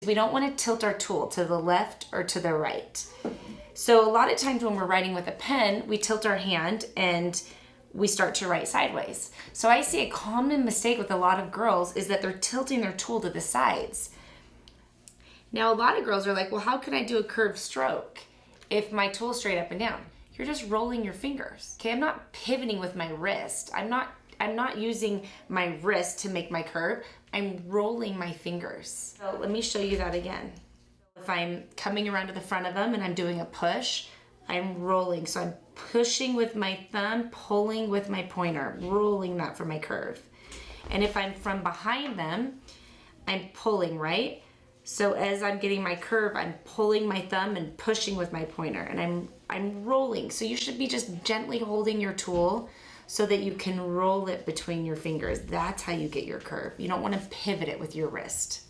We don't want to tilt our tool to the left or to the right. So a lot of times when we're writing with a pen, we tilt our hand and we start to write sideways. So I see a common mistake with a lot of girls is that they're tilting their tool to the sides. Now a lot of girls are like, well, how can I do a curved stroke if my tool's straight up and down? You're just rolling your fingers. Okay, I'm not pivoting with my wrist. I'm not using my wrist to make my curve. I'm rolling my fingers. So let me show you that again. If I'm coming around to the front of them and I'm doing a push, I'm rolling. So I'm pushing with my thumb, pulling with my pointer, rolling that for my curve. And if I'm from behind them, I'm pulling, right? So as I'm getting my curve, I'm pulling my thumb and pushing with my pointer, and I'm rolling. So you should be just gently holding your tool so that you can roll it between your fingers. That's how you get your curve. You don't want to pivot it with your wrist.